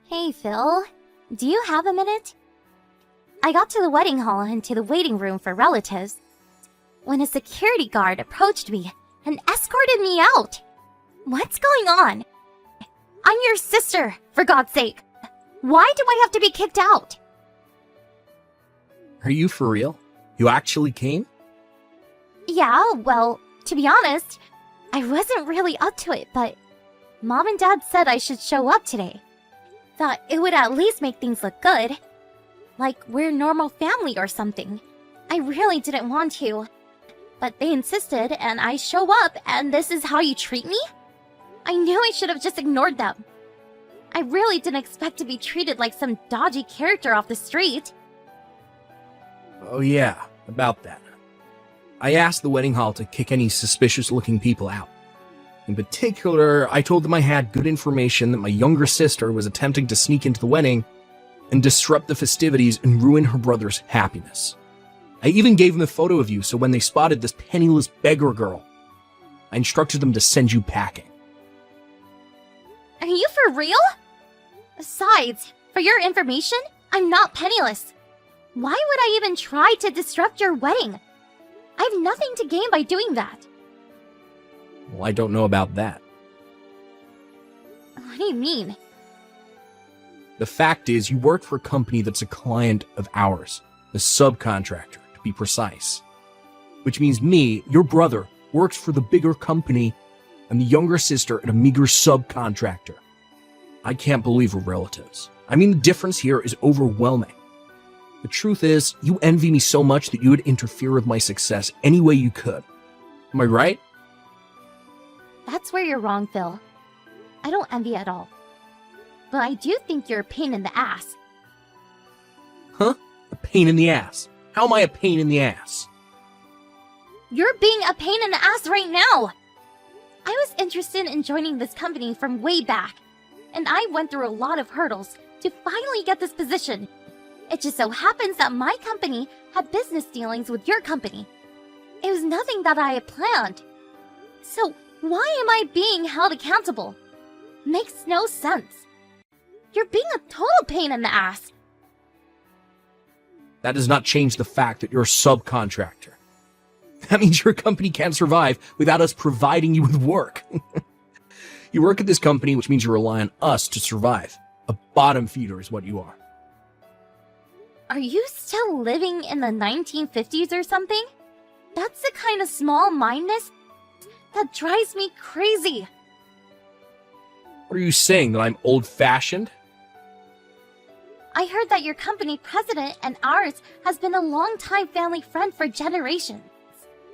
Hey, Phil. Do you have a minute? I got to the wedding hall and to the waiting room for relatives when a security guard approached me and escorted me out. What's going on? I'm your sister, for God's sake. Why do I have to be kicked out? Are you for real? You actually came? Yeah, well, to be honest, I wasn't really up to it, but Mom and Dad said I should show up today. Thought it would at least make things look good. Like we're a normal family or something. I really didn't want to. But they insisted and I show up and this is how you treat me? I knew I should have just ignored them. I really didn't expect to be treated like some dodgy character off the street. Oh yeah, about that. I asked the wedding hall to kick any suspicious-looking people out. In particular, I told them I had good information that my younger sister was attempting to sneak into the wedding and disrupt the festivities and ruin her brother's happiness. I even gave them a photo of you so when they spotted this penniless beggar girl, I instructed them to send you packing. Are you for real? Besides, for your information, I'm not penniless. Why would I even try to disrupt your wedding? I have nothing to gain by doing that. Well, I don't know about that. What do you mean? The fact is, you work for a company that's a client of ours, the subcontractor, to be precise. Which means me, your brother, works for the bigger company and the younger sister at a meager subcontractor. I can't believe we're relatives. I mean, the difference here is overwhelming. The truth is, you envy me so much that you would interfere with my success any way you could. Am I right? That's where you're wrong, Phil. I don't envy at all. But I do think you're a pain in the ass. Huh? A pain in the ass? How am I a pain in the ass? You're being a pain in the ass right now! I was interested in joining this company from way back, and I went through a lot of hurdles to finally get this position. It just so happens that my company had business dealings with your company. It was nothing that I had planned. So, why am I being held accountable? Makes no sense. You're being a total pain in the ass. That does not change the fact that you're a subcontractor. That means your company can't survive without us providing you with work. You work at this company, which means you rely on us to survive. A bottom feeder is what you are. Are you still living in the 1950s or something? That's the kind of small-mindedness that drives me crazy. What are you saying, that I'm old-fashioned? I heard that your company president and ours has been a long-time family friend for generations.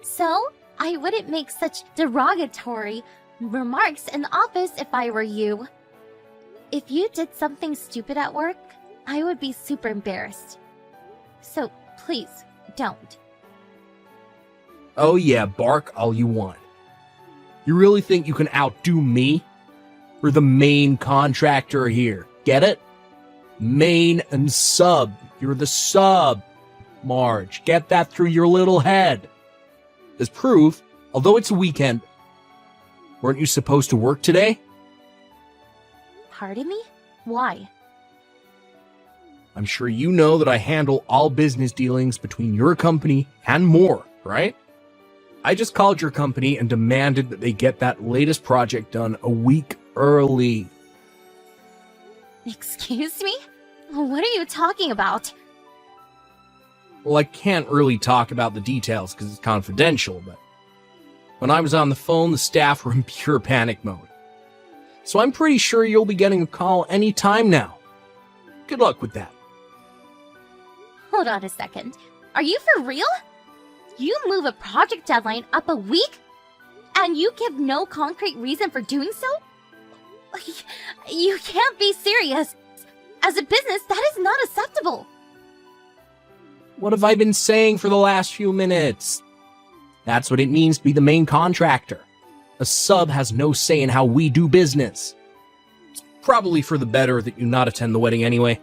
So, I wouldn't make such derogatory remarks in the office if I were you. If you did something stupid at work, I would be super embarrassed. So, please, don't. Oh yeah, bark all you want. You really think you can outdo me? We're the main contractor here. Get it? Main and sub. You're the sub. Marge, get that through your little head. As proof, although it's a weekend, weren't you supposed to work today? Pardon me? Why? I'm sure you know that I handle all business dealings between your company and more, right? I just called your company and demanded that they get that latest project done a week early. Excuse me? What are you talking about? Well, I can't really talk about the details because it's confidential, but when I was on the phone, the staff were in pure panic mode. So I'm pretty sure you'll be getting a call any time now. Good luck with that. Hold on a second. Are you for real? You move a project deadline up a week? And you give no concrete reason for doing so? You can't be serious. As a business, that is not acceptable. What have I been saying for the last few minutes? That's what it means to be the main contractor. A sub has no say in how we do business. It's probably for the better that you not attend the wedding anyway.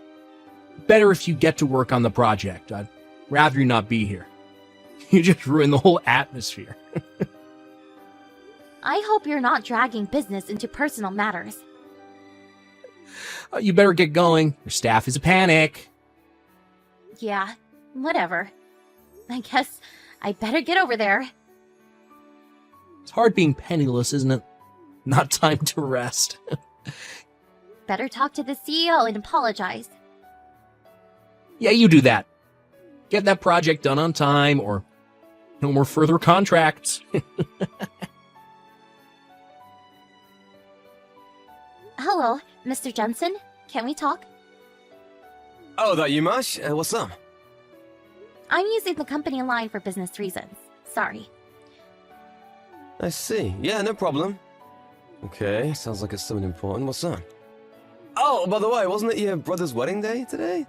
Better if you get to work on the project. I'd rather you not be here. You just ruined the whole atmosphere. I hope you're not dragging business into personal matters. You better get going. Your staff is a panic. Yeah, whatever. I guess I better get over there. It's hard being penniless, isn't it? Not time to rest. Better talk to the CEO and apologize. Yeah, you do that. Get that project done on time, or no more further contracts. Hello, Mr. Jensen. Can we talk? Oh, that you, Mash? What's up? I'm using the company line for business reasons. Sorry. I see. Yeah, no problem. Okay, sounds like it's something important. What's up? Oh, by the way, wasn't it your brother's wedding day today?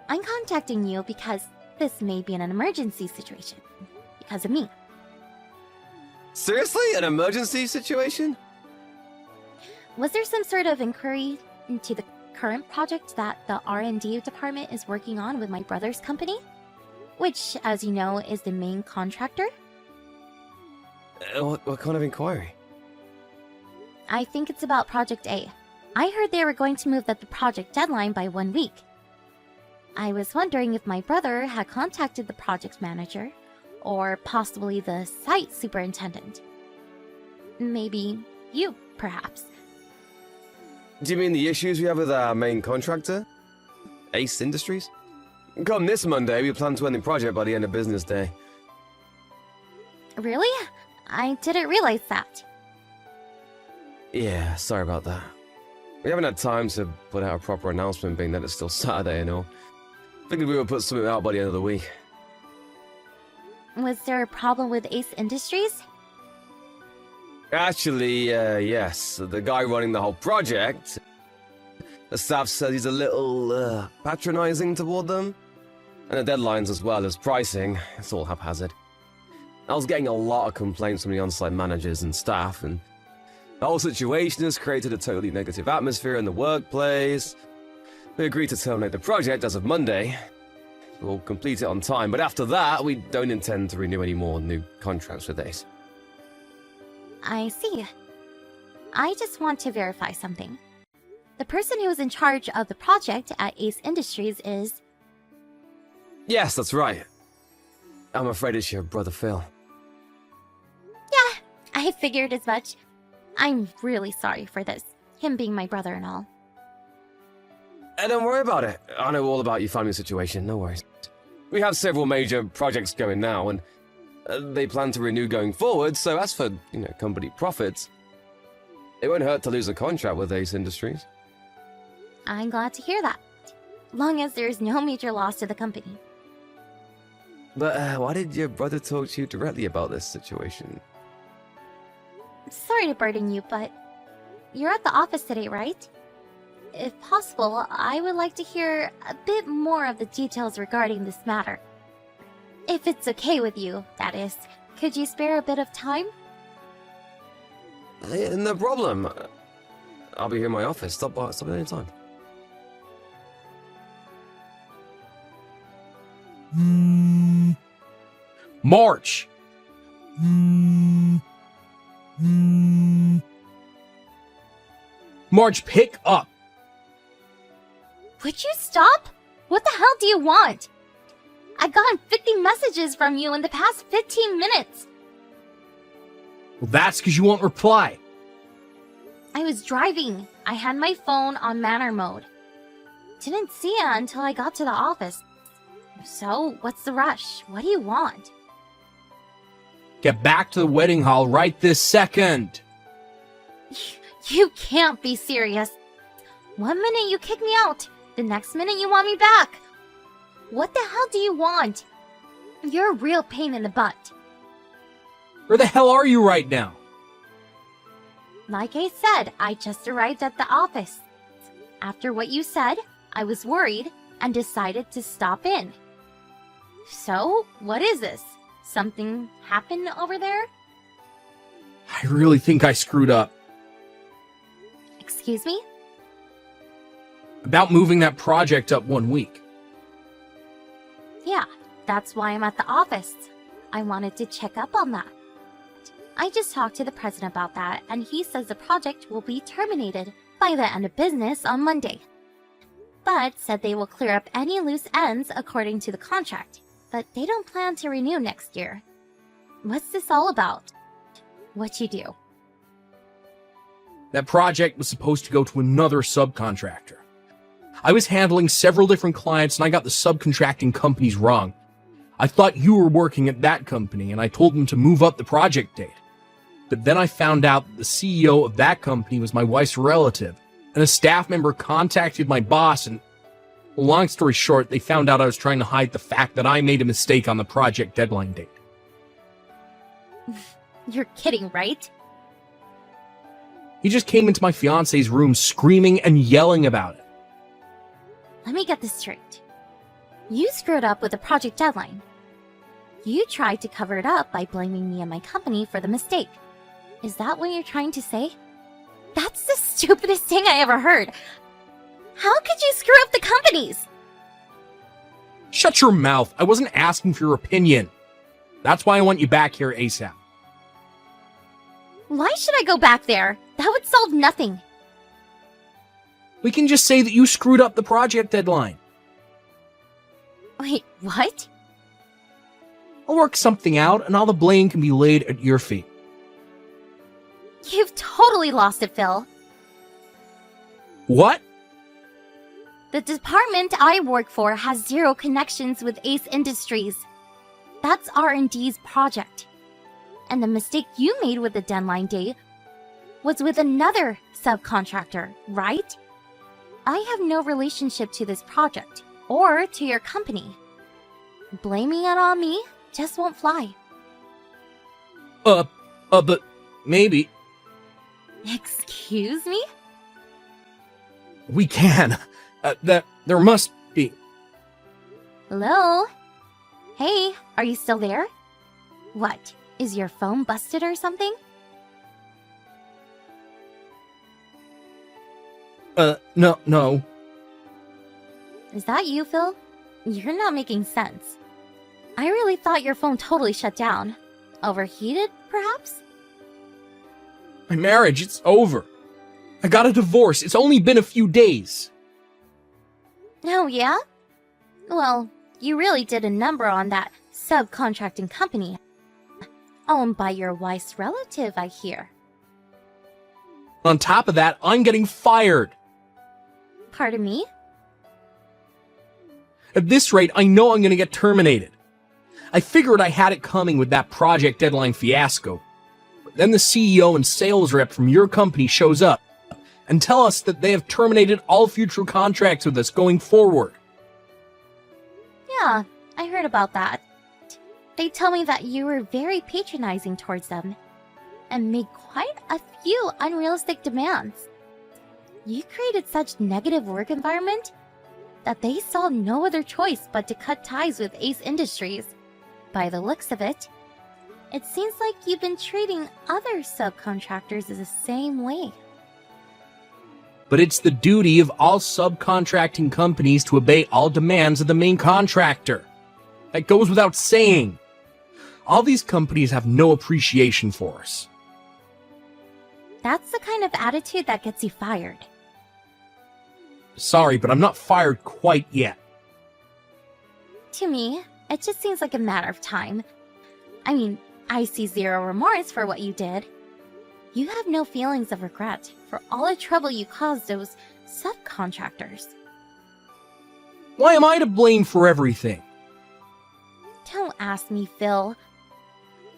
I'm contacting you because this may be an emergency situation. Because of me. Seriously? An emergency situation? Was there some sort of inquiry into the current project that the R&D department is working on with my brother's company? Which, as you know, is the main contractor? What kind of inquiry? I think it's about Project A. I heard they were going to move the project deadline by 1 week. I was wondering if my brother had contacted the project manager, or possibly the site superintendent. Maybe you, perhaps. Do you mean the issues we have with our main contractor? Ace Industries? Come this Monday, we plan to end the project by the end of business day. Really? I didn't realize that. Yeah, sorry about that. We haven't had time to put out a proper announcement, being that it's still Saturday and all. Figured we would put something out by the end of the week. Was there a problem with Ace Industries? Actually, yes. The guy running the whole project, the staff says he's a little, patronizing toward them. And the deadlines as well as pricing, it's all haphazard. I was getting a lot of complaints from the on-site managers and staff, and the whole situation has created a totally negative atmosphere in the workplace. We agreed to terminate the project as of Monday. We'll complete it on time, but after that, we don't intend to renew any more new contracts with Ace. I see. I just want to verify something. The person who is in charge of the project at Ace Industries is... Yes, that's right. I'm afraid it's your brother Phil. Yeah, I figured as much. I'm really sorry for this, him being my brother and all. Don't worry about it. I know all about your family situation, no worries. We have several major projects going now, and they plan to renew going forward, so as for, company profits, it won't hurt to lose a contract with Ace Industries. I'm glad to hear that, long as there's no major loss to the company. But why did your brother talk to you directly about this situation? Sorry to burden you, but you're at the office today, right? If possible, I would like to hear a bit more of the details regarding this matter. If it's okay with you, that is. Could you spare a bit of time? No problem. I'll be here in my office. Stop at any time. March! March, pick up! Would you stop? What the hell do you want? I've gotten 50 messages from you in the past 15 minutes. Well, that's because you won't reply. I was driving. I had my phone on manner mode. Didn't see it until I got to the office. So, what's the rush? What do you want? Get back to the wedding hall right this second. You can't be serious. 1 minute you kick me out, the next minute you want me back. What the hell do you want? You're a real pain in the butt. Where the hell are you right now? Like I said, I just arrived at the office. After what you said, I was worried and decided to stop in. So, what is this? Something happened over there? I really think I screwed up. Excuse me? About moving that project up 1 week. Yeah, that's why I'm at the office. I wanted to check up on that. I just talked to the president about that, and he says the project will be terminated by the end of business on Monday. But said they will clear up any loose ends according to the contract, but they don't plan to renew next year. What's this all about? What you do? That project was supposed to go to another subcontractor. I was handling several different clients and I got the subcontracting companies wrong. I thought you were working at that company and I told them to move up the project date. But then I found out that the CEO of that company was my wife's relative, and a staff member contacted my boss, and long story short, they found out I was trying to hide the fact that I made a mistake on the project deadline date. You're kidding, right? He just came into my fiance's room screaming and yelling about it. Let me get this straight. You screwed up with the project deadline. You tried to cover it up by blaming me and my company for the mistake. Is that what you're trying to say? That's the stupidest thing I ever heard. How could you screw up the companies? Shut your mouth. I wasn't asking for your opinion. That's why I want you back here ASAP. Why should I go back there? That would solve nothing. We can just say that you screwed up the project deadline. Wait, what? I'll work something out and all the blame can be laid at your feet. You've totally lost it, Phil. What? The department I work for has zero connections with Ace Industries. That's R&D's project. And the mistake you made with the deadline date was with another subcontractor, right? I have no relationship to this project or to your company. Blaming it on me just won't fly. But maybe. Excuse me? We can. There must be. Hello? Hey, are you still there? What, is your phone busted or something? No. Is that you, Phil? You're not making sense. I really thought your phone totally shut down. Overheated, perhaps? My marriage, it's over. I got a divorce. It's only been a few days. Oh, yeah? Well, you really did a number on that subcontracting company. Owned by your wife's relative, I hear. On top of that, I'm getting fired. Pardon me? At this rate, I know I'm going to get terminated. I figured I had it coming with that project deadline fiasco. But then the CEO and sales rep from your company shows up and tell us that they have terminated all future contracts with us going forward. Yeah, I heard about that. They tell me that you were very patronizing towards them and made quite a few unrealistic demands. You created such negative work environment that they saw no other choice but to cut ties with Ace Industries. By the looks of it, it seems like you've been treating other subcontractors the same way. But it's the duty of all subcontracting companies to obey all demands of the main contractor. That goes without saying. All these companies have no appreciation for us. That's the kind of attitude that gets you fired. Sorry, but I'm not fired quite yet. To me, it just seems like a matter of time. I mean, I see zero remorse for what you did. You have no feelings of regret for all the trouble you caused those subcontractors. Why am I to blame for everything? Don't ask me, Phil.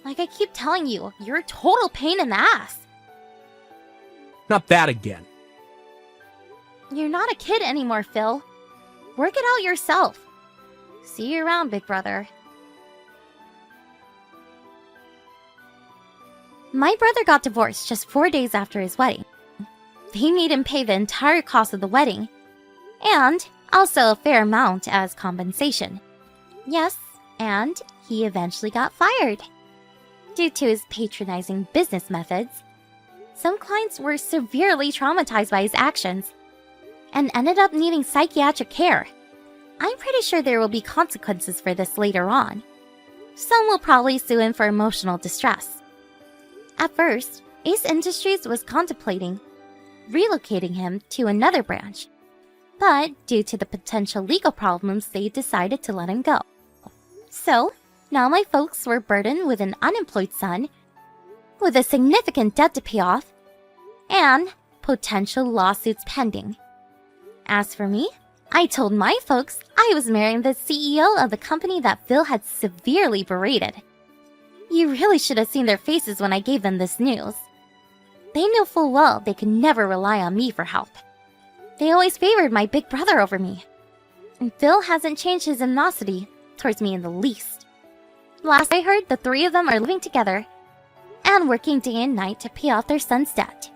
Like I keep telling you, you're a total pain in the ass. Not that again. You're not a kid anymore, Phil. Work it out yourself. See you around, big brother. My brother got divorced just 4 days after his wedding. They made him pay the entire cost of the wedding, and also a fair amount as compensation. Yes, and he eventually got fired. Due to his patronizing business methods, some clients were severely traumatized by his actions and ended up needing psychiatric care. I'm pretty sure there will be consequences for this later on. Some will probably sue him for emotional distress. At first, Ace Industries was contemplating relocating him to another branch. But due to the potential legal problems, they decided to let him go. So, now my folks were burdened with an unemployed son, with a significant debt to pay off, and potential lawsuits pending. As for me, I told my folks I was marrying the CEO of the company that Phil had severely berated. You really should have seen their faces when I gave them this news. They knew full well they could never rely on me for help. They always favored my big brother over me. And Phil hasn't changed his animosity towards me in the least. Last I heard, the three of them are living together and working day and night to pay off their son's debt.